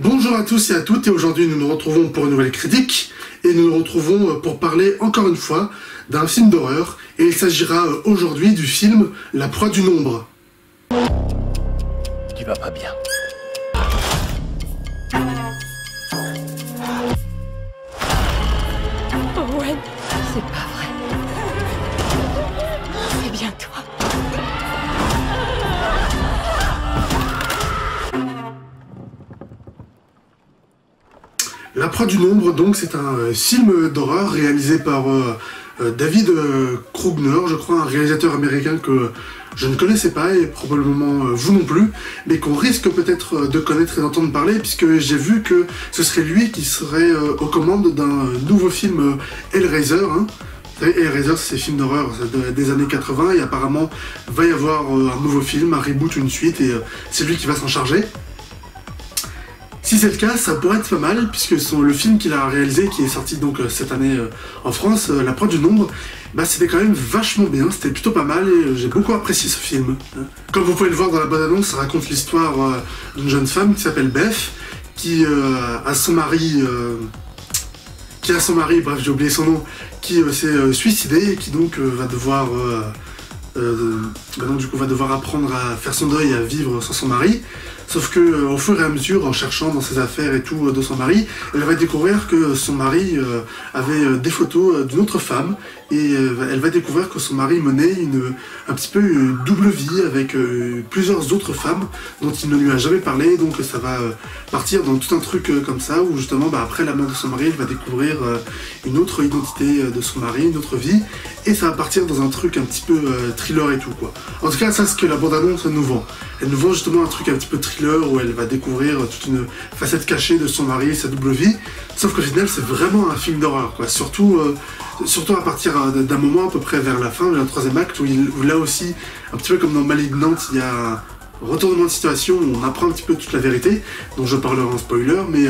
Bonjour à tous et à toutes, et aujourd'hui nous nous retrouvons pour une nouvelle critique, et nous nous retrouvons pour parler encore une fois d'un film d'horreur, et il s'agira aujourd'hui du film La Proie du Nombre. Tu vas pas bien. Owen, c'est pas vrai. C'est bien toi. La Proie du Nombre, donc, c'est un film d'horreur réalisé par David Krugner, je crois, un réalisateur américain que je ne connaissais pas, et probablement vous non plus, mais qu'on risque peut-être de connaître et d'entendre parler, puisque j'ai vu que ce serait lui qui serait aux commandes d'un nouveau film Hellraiser. Hein. Hellraiser, c'est film d'horreur des années 80, et apparemment va y avoir un nouveau film, un reboot, une suite, et c'est lui qui va s'en charger. Si c'est le cas, ça pourrait être pas mal, puisque le film qu'il a réalisé, qui est sorti donc cette année en France, La Proie du Nombre, bah c'était quand même vachement bien, c'était plutôt pas mal, et j'ai beaucoup apprécié ce film. Comme vous pouvez le voir dans la bande-annonce, ça raconte l'histoire d'une jeune femme qui s'appelle Beth, qui a son mari, bref j'ai oublié son nom, qui s'est suicidé, et qui donc va devoir va devoir apprendre à faire son deuil et à vivre sans son mari. Sauf que au fur et à mesure, en cherchant dans ses affaires et tout de son mari, elle va découvrir que son mari avait des photos d'une autre femme, et elle va découvrir que son mari menait un petit peu une double vie avec plusieurs autres femmes dont il ne lui a jamais parlé. Donc ça va partir dans tout un truc comme ça, où justement après la mort de son mari, elle va découvrir une autre identité de son mari, une autre vie, et ça va partir dans un truc un petit peu thriller et tout quoi. En tout cas, ça c'est ce que la bande-annonce nous vend. Elle nous vend justement un truc un petit peu thriller, où elle va découvrir toute une facette cachée de son mari, sa double vie, sauf qu'au final c'est vraiment un film d'horreur quoi, surtout à partir d'un moment à peu près vers la fin, le troisième acte, où là aussi, un petit peu comme dans Malignante, il y a un retournement de situation où on apprend un petit peu toute la vérité, dont je parlerai en spoiler, mais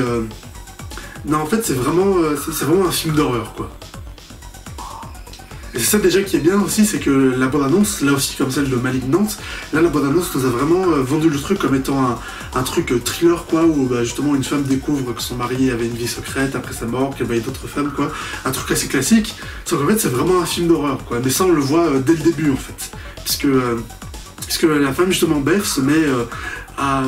non, en fait c'est vraiment un film d'horreur quoi. Et c'est ça déjà qui est bien aussi, c'est que la bande-annonce, là aussi comme celle de Malignante, là la bande-annonce nous a vraiment vendu le truc comme étant un truc thriller quoi, où justement une femme découvre que son mari avait une vie secrète après sa mort, qu'il y avait d'autres femmes quoi, un truc assez classique, sauf qu'en fait c'est vraiment un film d'horreur quoi, mais ça on le voit dès le début en fait, puisque la femme justement Beth se met à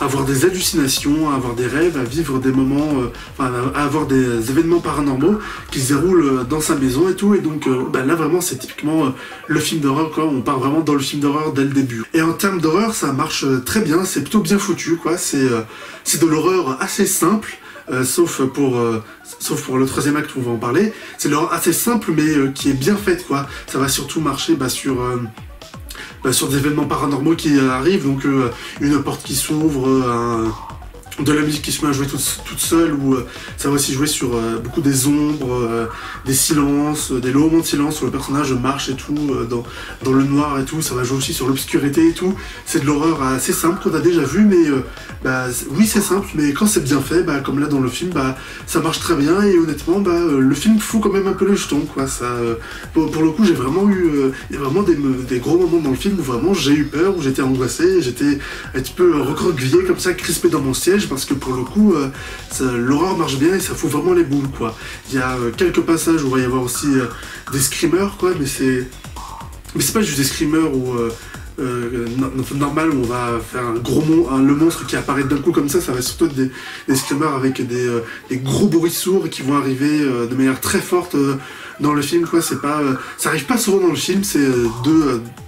avoir des hallucinations, à avoir des rêves, à vivre des moments, à avoir des événements paranormaux qui se déroulent dans sa maison et tout, et donc là vraiment c'est typiquement le film d'horreur quoi, on part vraiment dans le film d'horreur dès le début. Et en termes d'horreur ça marche très bien, c'est plutôt bien foutu quoi, c'est de l'horreur assez simple, sauf pour le troisième acte où on va en parler, c'est de l'horreur assez simple mais qui est bien faite quoi, ça va surtout marcher sur des événements paranormaux qui arrivent, donc une porte qui s'ouvre, de la musique qui se met à jouer toute seule, ou ça va aussi jouer sur beaucoup des ombres, des silences, des longs moments de silence où le personnage marche et tout, dans le noir et tout, ça va jouer aussi sur l'obscurité et tout. C'est de l'horreur assez simple qu'on a déjà vu, mais oui c'est simple, mais quand c'est bien fait, comme là dans le film, ça marche très bien, et honnêtement le film fout quand même un peu les jetons quoi. Ça, pour le coup j'ai vraiment eu il y a vraiment des gros moments dans le film où vraiment j'ai eu peur, où j'étais angoissé, j'étais un petit peu recroquevillé comme ça, crispé dans mon siège, parce que pour le coup l'horreur marche bien et ça fout vraiment les boules quoi. Il y a quelques passages où il va y avoir aussi des screamers quoi, mais c'est pas juste des screamers où normal où on va faire le monstre qui apparaît d'un coup comme ça va surtout être des screamers avec des gros bruits sourds qui vont arriver de manière très forte dans le film quoi. C'est pas ça arrive pas souvent dans le film, c'est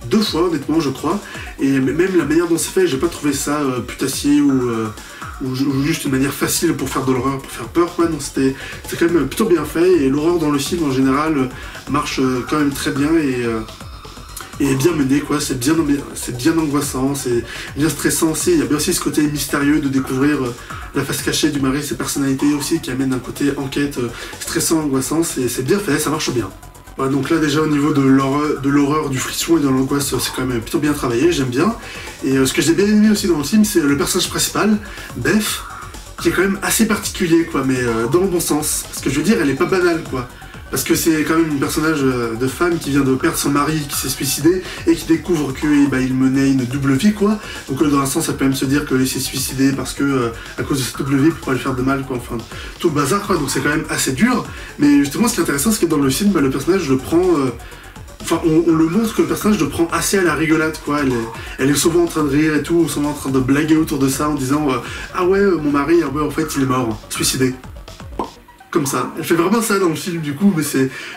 deux fois honnêtement je crois, et même la manière dont c'est fait, j'ai pas trouvé ça putassier ou juste une manière facile pour faire de l'horreur, pour faire peur quoi. Non, c'était quand même plutôt bien fait, et l'horreur dans le film en général marche quand même très bien, et bien mené quoi, c'est bien angoissant, c'est bien stressant aussi. Il y a bien aussi ce côté mystérieux de découvrir la face cachée du mari, ses personnalités aussi, qui amène un côté enquête stressant, angoissant, c'est bien fait, ça marche bien. Voilà, donc là déjà au niveau de l'horreur, du frisson et de l'angoisse, c'est quand même plutôt bien travaillé, j'aime bien. Et ce que j'ai bien aimé aussi dans le film, c'est le personnage principal, Beth, qui est quand même assez particulier quoi, mais dans le bon sens. Parce que je veux dire, elle est pas banale quoi. Parce que c'est quand même un personnage de femme qui vient de perdre son mari, qui s'est suicidé, et qui découvre qu'il menait une double vie, quoi. Donc dans un sens, ça peut même se dire qu'il s'est suicidé parce que, à cause de cette double vie, pour pas lui faire de mal, quoi. Enfin, tout le bazar, quoi. Donc c'est quand même assez dur. Mais justement, ce qui est intéressant, c'est que dans le film, le personnage le prend... Enfin, on le montre que le personnage le prend assez à la rigolade, quoi. Elle est souvent en train de rire et tout, souvent en train de blaguer autour de ça, en disant ah ouais, mon mari, en fait, il est mort, suicidé. Comme ça. Elle fait vraiment ça dans le film, du coup,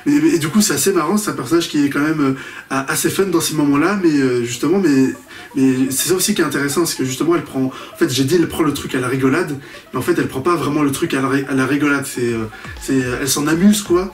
et du coup, c'est assez marrant, c'est un personnage qui est quand même assez fun dans ces moments-là, mais justement, mais c'est ça aussi qui est intéressant, c'est que justement, elle prend... En fait, j'ai dit, elle prend le truc à la rigolade, mais en fait, elle prend pas vraiment le truc à la rigolade, elle s'en amuse, quoi.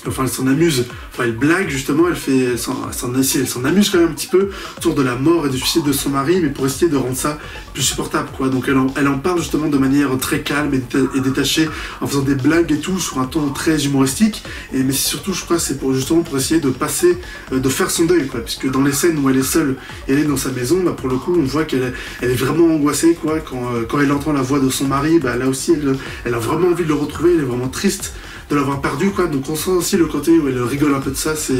Enfin, elle s'en amuse, enfin, elle blague justement, elle s'en amuse quand même un petit peu autour de la mort et du suicide de son mari, mais pour essayer de rendre ça plus supportable, quoi. Donc elle en parle justement de manière très calme et détachée, en faisant des blagues et tout, sur un ton très humoristique, mais surtout, je crois, c'est pour essayer de passer, de faire son deuil, quoi, puisque dans les scènes où elle est seule et elle est dans sa maison, pour le coup, on voit qu'elle est vraiment angoissée, quoi, quand elle entend la voix de son mari, là aussi, elle a vraiment envie de le retrouver, elle est vraiment triste de l'avoir perdu, quoi. Donc on sent aussi le côté où elle rigole un peu de ça, c'est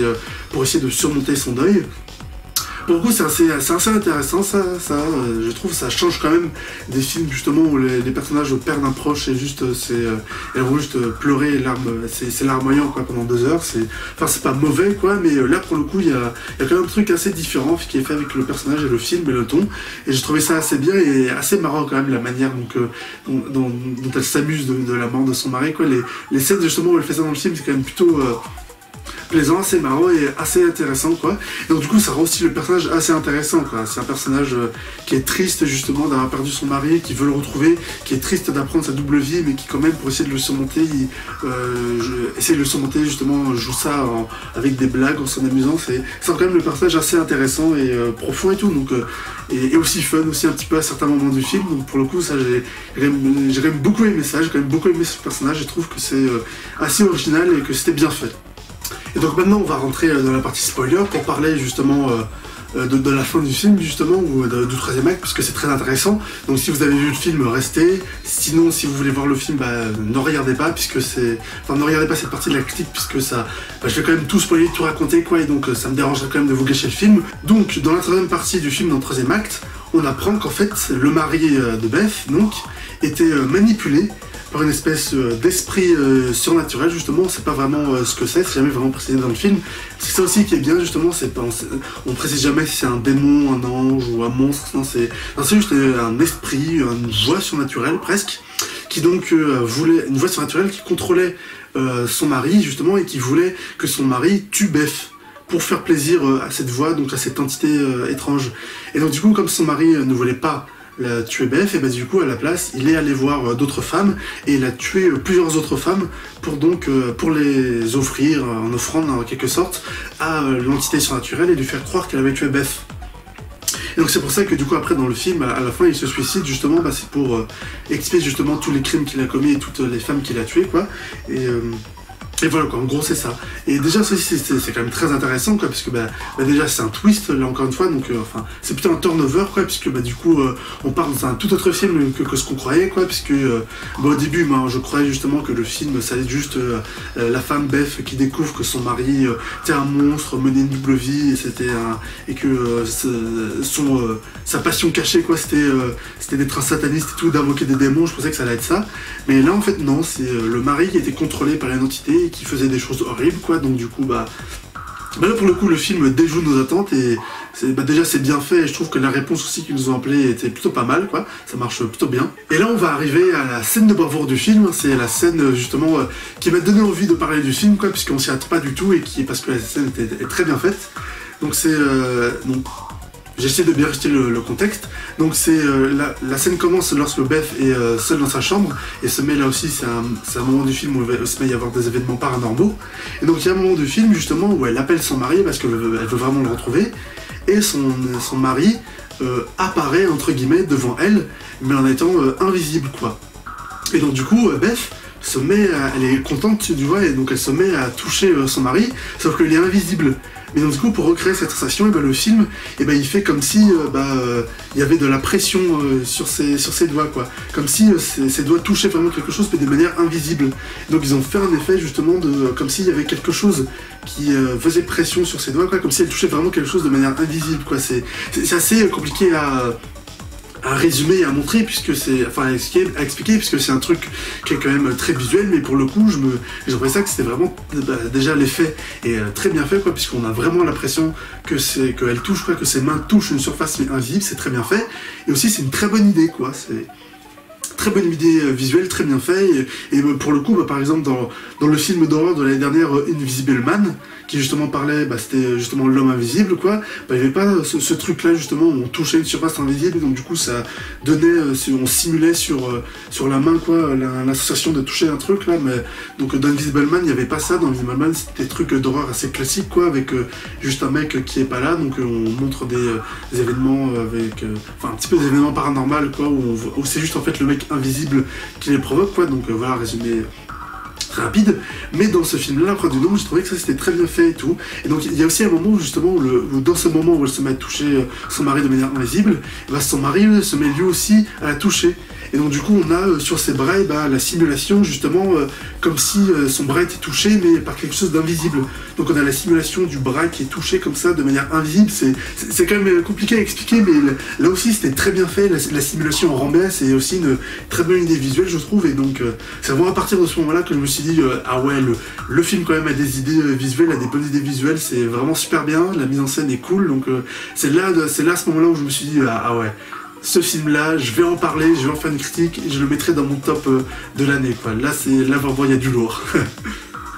pour essayer de surmonter son deuil. Pour le coup, c'est assez intéressant, ça je trouve, ça change quand même des films justement où les personnages perdent un proche et juste elles vont juste pleurer, c'est larmoyant, quoi, pendant 2 heures. Enfin, c'est pas mauvais, quoi, mais là pour le coup il y a quand même un truc assez différent qui est fait avec le personnage et le film et le ton, et j'ai trouvé ça assez bien et assez marrant quand même, la manière dont elle s'amuse de la mort de son mari, quoi. Les scènes justement où elle fait ça dans le film, c'est quand même plutôt plaisant, assez marrant et assez intéressant, quoi. Et donc du coup ça rend aussi le personnage assez intéressant, quoi. C'est un personnage qui est triste justement d'avoir perdu son mari, qui veut le retrouver, qui est triste d'apprendre sa double vie, mais qui quand même, pour essayer de le surmonter, justement, joue ça avec des blagues, en s'en amusant. C'est quand même le personnage assez intéressant et profond et tout, donc et aussi fun aussi un petit peu à certains moments du film. Donc pour le coup, ça j'ai quand même beaucoup aimé ça, j'ai quand même beaucoup aimé ce personnage. Je trouve que c'est assez original et que c'était bien fait. Et donc maintenant on va rentrer dans la partie spoiler pour parler justement de la fin du film, justement, ou du 3e acte, puisque c'est très intéressant. Donc si vous avez vu le film, restez. Sinon, si vous voulez voir le film, ne regardez pas, puisque c'est... Enfin, ne regardez pas cette partie de la critique, puisque ça... je vais quand même tout spoiler, tout raconter, quoi, et donc ça me dérangerait quand même de vous gâcher le film. Donc, dans la 3e partie du film, dans le 3e acte, on apprend qu'en fait, le mari de Beth, donc, était manipulé par une espèce d'esprit surnaturel, justement. On sait pas vraiment ce que c'est jamais vraiment précisé dans le film. C'est ça aussi qui est bien, justement, on précise jamais si c'est un démon, un ange ou un monstre. Non, c'est juste un esprit, une voix surnaturelle presque, qui donc voulait, une voix surnaturelle qui contrôlait son mari, justement, et qui voulait que son mari tue Beth pour faire plaisir à cette voix, donc à cette entité étrange. Et donc du coup, comme son mari ne voulait pas tuer Beth, et du coup à la place il est allé voir d'autres femmes et il a tué plusieurs autres femmes pour les offrir en offrande en quelque sorte à l'entité surnaturelle et lui faire croire qu'elle avait tué Beth. Et donc c'est pour ça que du coup après dans le film à la fin il se suicide, justement, c'est pour expier justement tous les crimes qu'il a commis et toutes les femmes qu'il a tuées, quoi. Et voilà, quoi, en gros c'est ça. Et déjà c'est quand même très intéressant, quoi, puisque déjà c'est un twist, là encore une fois, donc enfin c'est plutôt un turnover, quoi, puisque du coup on parle d'un tout autre film que ce qu'on croyait, quoi, puisque au début moi je croyais justement que le film ça allait être juste la femme Beth qui découvre que son mari était un monstre, menait une double vie, et que sa passion cachée, quoi, c'était d'être un sataniste et tout, d'invoquer des démons. Je pensais que ça allait être ça, mais là en fait non, c'est le mari qui était contrôlé par une entité qui faisait des choses horribles, quoi. Donc du coup là pour le coup le film déjoue nos attentes et déjà c'est bien fait, et je trouve que la réponse aussi qu'ils nous ont appelé était plutôt pas mal, quoi. Ça marche plutôt bien. Et là on va arriver à la scène de bravoure du film. C'est la scène justement qui m'a donné envie de parler du film, quoi, puisqu'on s'y attend pas du tout et parce que la scène est très bien faite. Donc j'essaie de bien rester le contexte. Donc la scène commence lorsque Beth est seule dans sa chambre, et se met là aussi, c'est un moment du film où il se met à y avoir des événements paranormaux. Et donc il y a un moment du film justement où elle appelle son mari parce qu'elle veut vraiment le retrouver, et son mari apparaît entre guillemets devant elle, mais en étant invisible, quoi. Et donc du coup Beth elle est contente, tu vois, et donc elle se met à toucher son mari, sauf qu'il est invisible. Mais donc du coup, pour recréer cette sensation, et ben, le film, et ben, il fait comme si il y avait de la pression sur ses doigts, quoi. Comme si ses doigts touchaient vraiment quelque chose, mais de manière invisible. Donc ils ont fait un effet justement comme s'il y avait quelque chose qui faisait pression sur ses doigts, quoi, comme si elle touchait vraiment quelque chose de manière invisible, quoi. C'est assez compliqué à résumer et à montrer, puisque c'est, enfin, à expliquer, puisque c'est un truc qui est quand même très visuel, mais pour le coup, j'ai trouvé ça que c'était vraiment, déjà l'effet est très bien fait, quoi, puisqu'on a vraiment l'impression qu'elle touche, quoi, que ses mains touchent une surface invisible, c'est très bien fait, et aussi c'est une très bonne idée, quoi, c'est très bonne idée visuelle, très bien fait, et pour le coup, par exemple, dans le film d'horreur de l'année dernière, Invisible Man, qui justement parlait, c'était justement l'homme invisible, quoi, il n'y avait pas ce truc-là, justement, où on touchait une surface invisible, et donc du coup, ça donnait, on simulait sur la main, quoi, l'association de toucher un truc, là, mais donc dans Invisible Man, il n'y avait pas ça. Dans Invisible Man, c'était des trucs d'horreur assez classiques, quoi, avec juste un mec qui est pas là, donc on montre des événements avec, enfin, un petit peu d'événements paranormaux, quoi, où c'est juste, en fait, le mec invisible qui les provoque, quoi, donc voilà, résumé rapide, mais dans ce film-là, La Proie du Nombre, j'ai trouvé que ça c'était très bien fait et tout. Et donc il y a aussi un moment où justement, où dans ce moment où elle se met à toucher son mari de manière invisible, son mari se met lui aussi à la toucher. Et donc du coup on a sur ses bras la simulation justement comme si son bras était touché mais par quelque chose d'invisible. Donc on a la simulation du bras qui est touché comme ça de manière invisible. C'est quand même compliqué à expliquer, mais là aussi c'était très bien fait. La simulation en rend c'est aussi une très bonne idée visuelle, je trouve. Et donc c'est vraiment à partir de ce moment-là que je me suis dit ah ouais, le film quand même a des idées visuelles, a des bonnes idées visuelles, c'est vraiment super bien. La mise en scène est cool, donc c'est là à ce moment-là où je me suis dit ah ouais, ce film-là, je vais en parler, je vais en faire une critique et je le mettrai dans mon top de l'année, quoi. Là vraiment, il y a du lourd.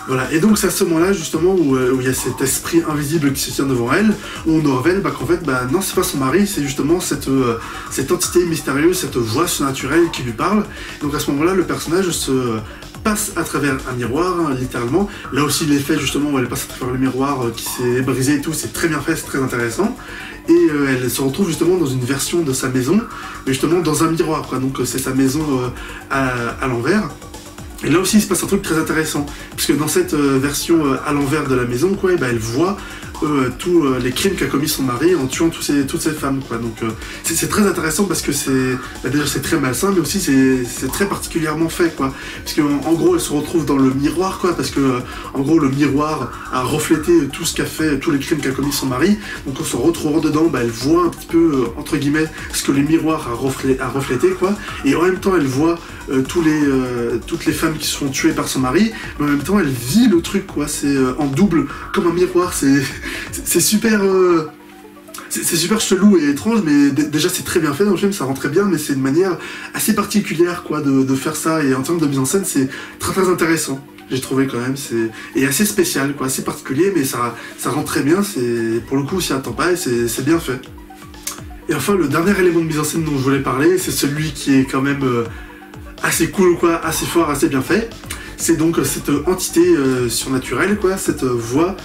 Voilà, et donc c'est à ce moment-là, justement, où il y a cet esprit invisible qui se tient devant elle, où on nous révèle qu'en fait, non, c'est pas son mari, c'est justement cette entité mystérieuse, cette voix surnaturelle qui lui parle. Donc à ce moment-là, le personnage se passe à travers un miroir, hein, littéralement. Là aussi, l'effet, justement, où elle passe à travers le miroir qui s'est brisé et tout, c'est très bien fait, c'est très intéressant. Et elle se retrouve justement dans une version de sa maison, mais justement dans un miroir, quoi. Donc c'est sa maison à l'envers. Et là aussi il se passe un truc très intéressant, puisque dans cette version à l'envers de la maison, quoi, elle voit tous les crimes qu'a commis son mari en tuant toutes ces femmes, quoi. Donc c'est très intéressant parce que déjà c'est très malsain, mais aussi c'est très particulièrement fait, quoi. Parce qu'en gros elle se retrouve dans le miroir, quoi, parce que en gros le miroir a reflété tout ce qu'a fait, tous les crimes qu'a commis son mari. Donc en se retrouvant dedans, elle voit un petit peu entre guillemets ce que les miroirs a reflété, quoi. Et en même temps elle voit toutes les femmes qui sont tuées par son mari, mais en même temps elle vit le truc, quoi. C'est en double comme un miroir. C'est super c'est super chelou et étrange, mais déjà c'est très bien fait dans le film, ça rend très bien, mais c'est une manière assez particulière, quoi, de faire ça. Et en termes de mise en scène, c'est très très intéressant, j'ai trouvé quand même, et assez spécial, quoi, assez particulier, mais ça rend très bien. Pour le coup, on s'y attend pas et c'est bien fait. Et enfin, le dernier élément de mise en scène dont je voulais parler, c'est celui qui est quand même assez cool, quoi, assez fort, assez bien fait. C'est donc cette entité surnaturelle, quoi, cette voix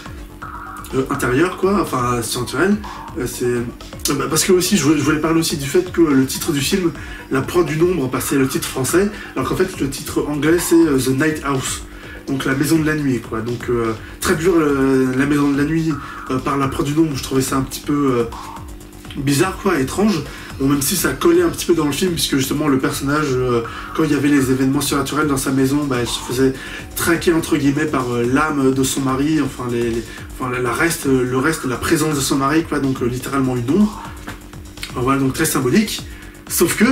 intérieure, quoi, enfin surnaturelle. Parce que aussi, je voulais parler aussi du fait que le titre du film, La Proie du Nombre, c'est le titre français, alors qu'en fait le titre anglais c'est The Night House. Donc la maison de la nuit, quoi. Donc traduire la maison de la nuit par La Proie du Nombre, je trouvais ça un petit peu bizarre, quoi, étrange. Bon, même si ça collait un petit peu dans le film, puisque justement le personnage, quand il y avait les événements surnaturels dans sa maison, elle se faisait traquer entre guillemets par l'âme de son mari, enfin le reste, la présence de son mari, quoi, donc littéralement une ombre. Voilà, donc très symbolique. Sauf que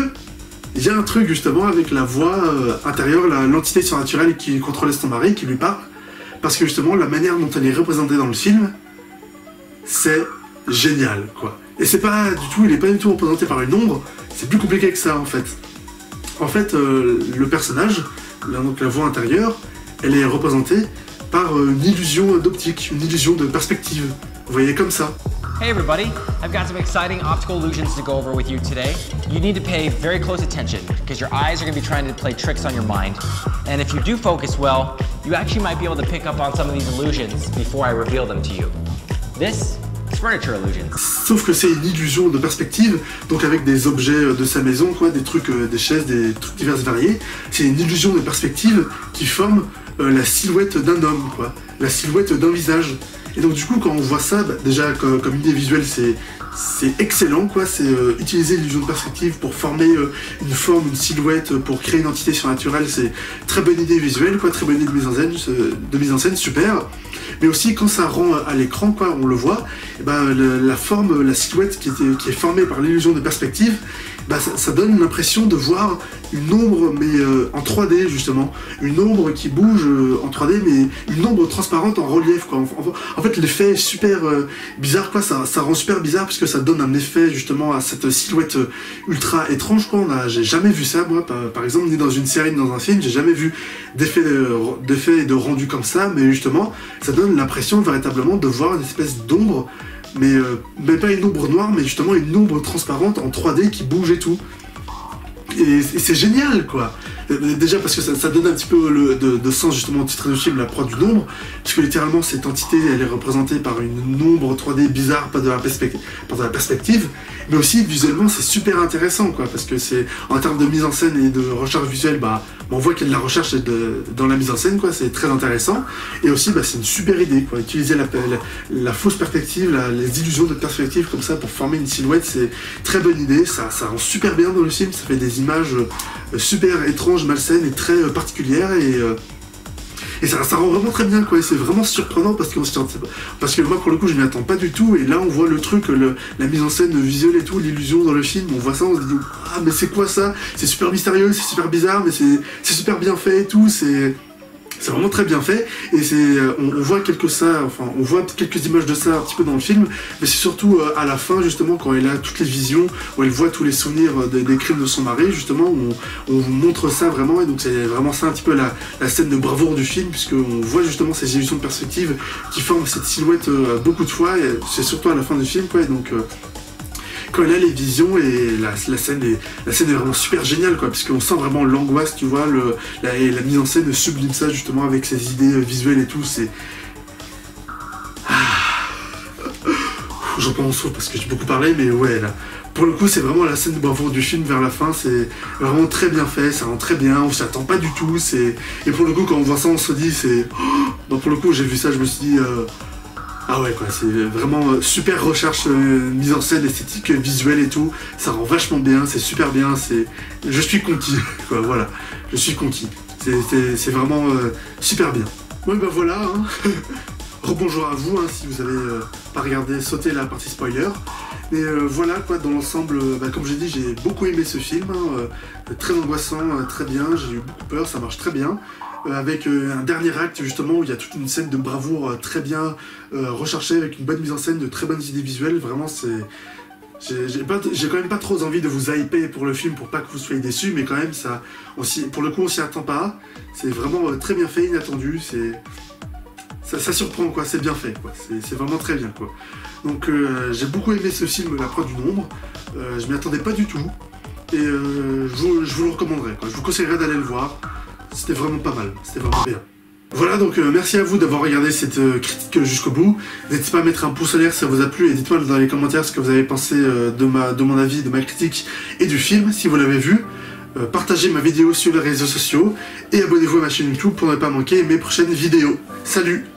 il y a un truc justement avec la voix intérieure, l'entité surnaturelle qui contrôlait son mari, qui lui parle, parce que justement la manière dont elle est représentée dans le film, c'est génial, quoi. Et c'est pas du tout, il est pas du tout représenté par une ombre, c'est plus compliqué que ça, en fait. En fait, le personnage, donc la voix intérieure, elle est représentée par une illusion d'optique, une illusion de perspective. Vous voyez, comme ça. Hey everybody, I've got some exciting optical illusions to go over with you today. You need to pay very close attention, because your eyes are going to be trying to play tricks on your mind. And if you do focus well, you actually might be able to pick up on some of these illusions before I reveal them to you. This furniture illusions. Sauf que c'est une illusion de perspective, donc avec des objets de sa maison, quoi, des trucs, des chaises, des trucs divers et variés. C'est une illusion de perspective qui forme la silhouette d'un homme, quoi, la silhouette d'un visage. Et donc du coup quand on voit ça, bah, déjà comme idée visuelle c'est excellent quoi, c'est utiliser l'illusion de perspective pour former une forme, une silhouette, pour créer une entité surnaturelle, c'est très bonne idée visuelle quoi, très bonne idée de mise en scène, super. Mais aussi quand ça rend à l'écran quoi, on le voit, et ben, la forme, la silhouette qui est formée par l'illusion de perspective, bah, ça donne l'impression de voir une ombre mais en 3D justement, une ombre qui bouge en 3D mais une ombre transparente en relief quoi. En fait l'effet est super bizarre quoi, ça rend super bizarre parce que ça donne un effet justement à cette silhouette ultra étrange quoi. J'ai jamais vu ça moi par exemple, ni dans une série ni dans un film, j'ai jamais vu d'effet et de rendu comme ça, mais justement ça donne l'impression véritablement de voir une espèce d'ombre, mais pas une ombre noire, mais justement une ombre transparente en 3D qui bouge et tout. Et c'est génial quoi. Déjà parce que ça donne un petit peu de sens justement au titre du film, la proie d'une ombre, puisque littéralement cette entité elle est représentée par une ombre 3D bizarre, pas de la perspective, mais aussi visuellement c'est super intéressant quoi, parce que c'est en termes de mise en scène et de recherche visuelle, bah on voit qu'il y a de la recherche dans la mise en scène quoi, c'est très intéressant, et aussi bah, c'est une super idée quoi, utiliser la fausse perspective, les illusions de perspective comme ça pour former une silhouette, c'est très bonne idée, ça rend super bien dans le film, ça fait des images super étranges, malsaines et très particulières, et ça rend vraiment très bien quoi, et c'est vraiment surprenant parce que moi pour le coup je m'y attends pas du tout, et là on voit le truc, la mise en scène visuelle et tout, l'illusion dans le film, on voit ça, on se dit ah mais c'est quoi ça, c'est super mystérieux, c'est super bizarre, mais c'est super bien fait et tout, c'est vraiment très bien fait, et on voit on voit quelques images de ça un petit peu dans le film, mais c'est surtout à la fin justement quand elle a toutes les visions, où elle voit tous les souvenirs des crimes de son mari justement, où on vous montre ça vraiment, et donc c'est vraiment ça un petit peu la scène de bravoure du film, puisqu'on voit justement ces illusions de perspective qui forment cette silhouette beaucoup de fois, et c'est surtout à la fin du film quoi, et donc quand elle a les visions, et la scène est vraiment super géniale quoi, parce qu'on sent vraiment l'angoisse, tu vois, la mise en scène sublime ça justement avec ses idées visuelles et tout, c'est... J'en prends en souffle parce que j'ai beaucoup parlé, mais ouais là, pour le coup c'est vraiment la scène de bravoure du film vers la fin, c'est vraiment très bien fait, ça rend très bien, on s'y attend pas du tout, et pour le coup quand on voit ça on se dit c'est... Bon, pour le coup j'ai vu ça, je me suis dit... Ah ouais quoi, c'est vraiment super recherche, mise en scène, esthétique, visuelle et tout, ça rend vachement bien, c'est super bien, je suis conquis, quoi, voilà, je suis conquis, c'est vraiment super bien. Ouais bah voilà, hein. Rebonjour à vous, hein, si vous avez pas regardé, sautez la partie spoiler, mais voilà quoi, dans l'ensemble, comme j'ai dit, j'ai beaucoup aimé ce film, hein, très angoissant, très bien, j'ai eu beaucoup peur, ça marche très bien. Avec un dernier acte justement où il y a toute une scène de bravoure très bien recherchée, avec une bonne mise en scène, de très bonnes idées visuelles, vraiment j'ai quand même pas trop envie de vous hyper pour le film pour pas que vous soyez déçus, mais quand même ça, pour le coup on s'y attend pas, c'est vraiment très bien fait, inattendu, ça surprend quoi, c'est bien fait quoi, c'est vraiment très bien quoi. Donc j'ai beaucoup aimé ce film, La proie d'une ombre, je m'y attendais pas du tout, et je vous le recommanderais quoi, je vous conseillerais d'aller le voir. C'était vraiment pas mal, c'était vraiment bien. Voilà, donc merci à vous d'avoir regardé cette critique jusqu'au bout. N'hésitez pas à mettre un pouce en l'air si ça vous a plu, et dites-moi dans les commentaires ce que vous avez pensé de mon avis, de ma critique et du film, si vous l'avez vu. Partagez ma vidéo sur les réseaux sociaux, et abonnez-vous à ma chaîne YouTube pour ne pas manquer mes prochaines vidéos. Salut!